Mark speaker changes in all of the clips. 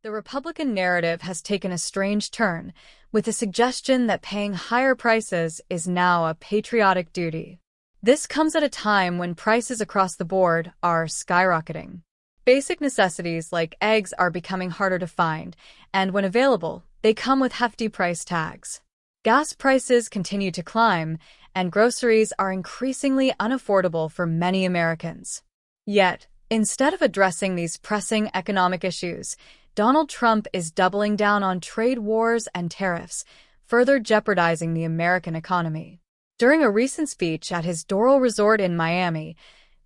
Speaker 1: The Republican narrative has taken a strange turn, with the suggestion that paying higher prices is now a patriotic duty. This comes at a time when prices across the board are skyrocketing. Basic necessities like eggs are becoming harder to find, and when available, they come with hefty price tags. Gas prices continue to climb, and groceries are increasingly unaffordable for many Americans. Yet, instead of addressing these pressing economic issues, Donald Trump is doubling down on trade wars and tariffs, further jeopardizing the American economy. During a recent speech at his Doral resort in Miami,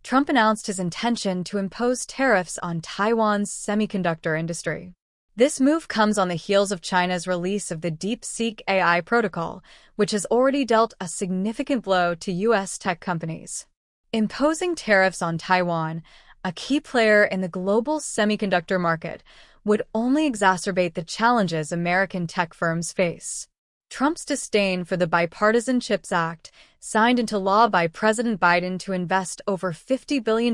Speaker 1: Trump announced his intention to impose tariffs on Taiwan's semiconductor industry. This move comes on the heels of China's release of the DeepSeek AI protocol, which has already dealt a significant blow to U.S. tech companies. Imposing tariffs on Taiwan, a key player in the global semiconductor market, would only exacerbate the challenges American tech firms face. Trump's disdain for the Bipartisan CHIPS Act, signed into law by President Biden to invest over $50 billion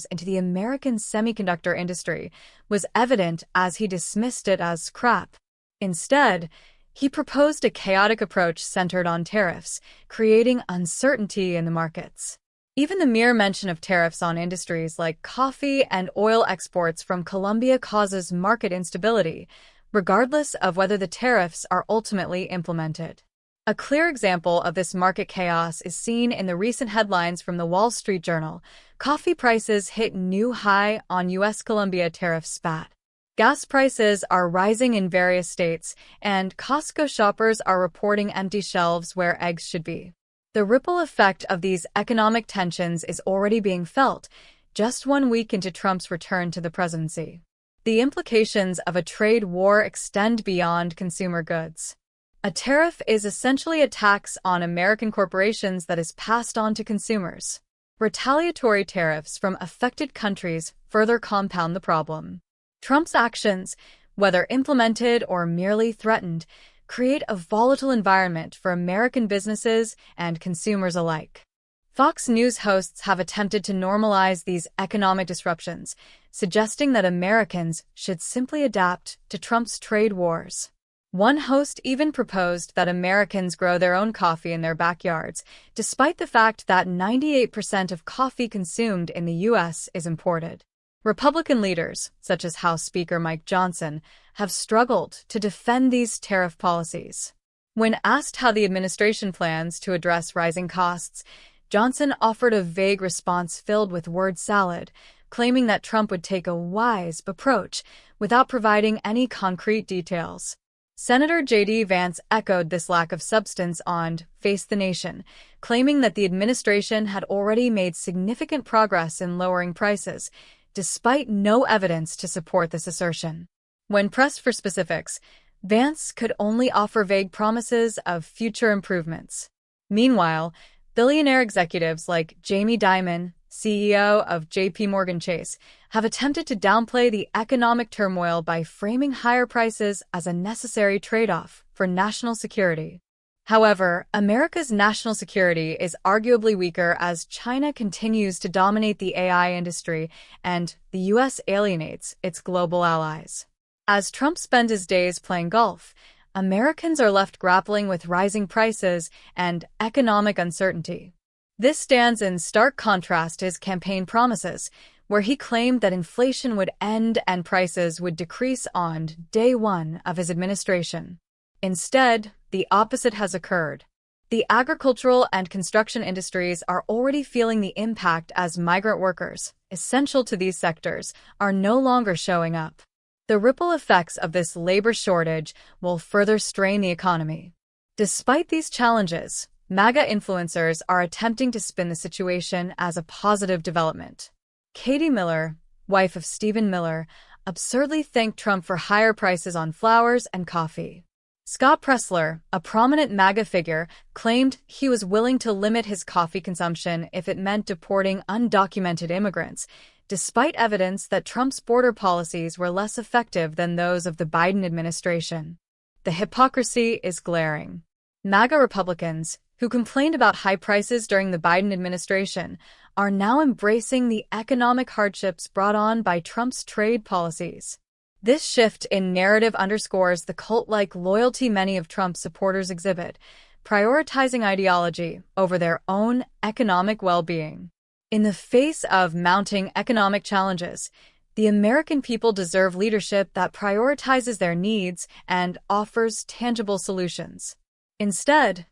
Speaker 1: into the American semiconductor industry, was evident as he dismissed it as crap. Instead, he proposed a chaotic approach centered on tariffs, creating uncertainty in the markets. Even the mere mention of tariffs on industries like coffee and oil exports from Colombia causes market instability, regardless of whether the tariffs are ultimately implemented. A clear example of this market chaos is seen in the recent headlines from the Wall Street Journal. Coffee prices hit new high on U.S. Colombia tariff spat. Gas prices are rising in various states, and Costco shoppers are reporting empty shelves where eggs should be. The ripple effect of these economic tensions is already being felt, just 1 week into Trump's return to the presidency. The implications of a trade war extend beyond consumer goods. A tariff is essentially a tax on American corporations that is passed on to consumers. Retaliatory tariffs from affected countries further compound the problem. Trump's actions, whether implemented or merely threatened, create a volatile environment for American businesses and consumers alike. Fox News hosts have attempted to normalize these economic disruptions, suggesting that Americans should simply adapt to Trump's trade wars. One host even proposed that Americans grow their own coffee in their backyards, despite the fact that 98% of coffee consumed in the U.S. is imported. Republican leaders, such as House Speaker Mike Johnson, have struggled to defend these tariff policies. When asked how the administration plans to address rising costs, Johnson offered a vague response filled with word salad, claiming that Trump would take a wise approach without providing any concrete details. Senator J.D. Vance echoed this lack of substance on Face the Nation, claiming that the administration had already made significant progress in lowering prices, despite no evidence to support this assertion. When pressed for specifics, Vance could only offer vague promises of future improvements. Meanwhile, billionaire executives like Jamie Dimon, CEO of J.P. Morgan Chase, have attempted to downplay the economic turmoil by framing higher prices as a necessary trade-off for national security. However, America's national security is arguably weaker as China continues to dominate the AI industry and the U.S. alienates its global allies. As Trump spends his days playing golf, Americans are left grappling with rising prices and economic uncertainty. This stands in stark contrast to his campaign promises, where he claimed that inflation would end and prices would decrease on day one of his administration. Instead, the opposite has occurred. The agricultural and construction industries are already feeling the impact as migrant workers, essential to these sectors, are no longer showing up. The ripple effects of this labor shortage will further strain the economy. Despite these challenges, MAGA influencers are attempting to spin the situation as a positive development. Katie Miller, wife of Stephen Miller, absurdly thanked Trump for higher prices on flowers and coffee. Scott Presler, a prominent MAGA figure, claimed he was willing to limit his coffee consumption if it meant deporting undocumented immigrants, despite evidence that Trump's border policies were less effective than those of the Biden administration. The hypocrisy is glaring. MAGA Republicans, who complained about high prices during the Biden administration, are now embracing the economic hardships brought on by Trump's trade policies. This shift in narrative underscores the cult-like loyalty many of Trump's supporters exhibit, prioritizing ideology over their own economic well-being. In the face of mounting economic challenges, the American people deserve leadership that prioritizes their needs and offers tangible solutions. Instead,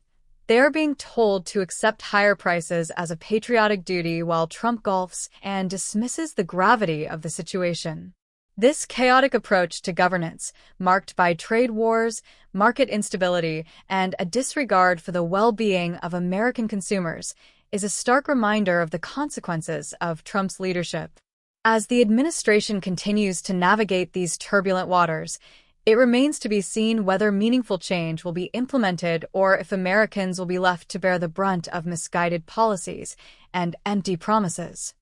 Speaker 1: they are being told to accept higher prices as a patriotic duty while Trump gulps and dismisses the gravity of the situation. This chaotic approach to governance, marked by trade wars, market instability, and a disregard for the well-being of American consumers, is a stark reminder of the consequences of Trump's leadership. As the administration continues to navigate these turbulent waters, it remains to be seen whether meaningful change will be implemented or if Americans will be left to bear the brunt of misguided policies and empty promises.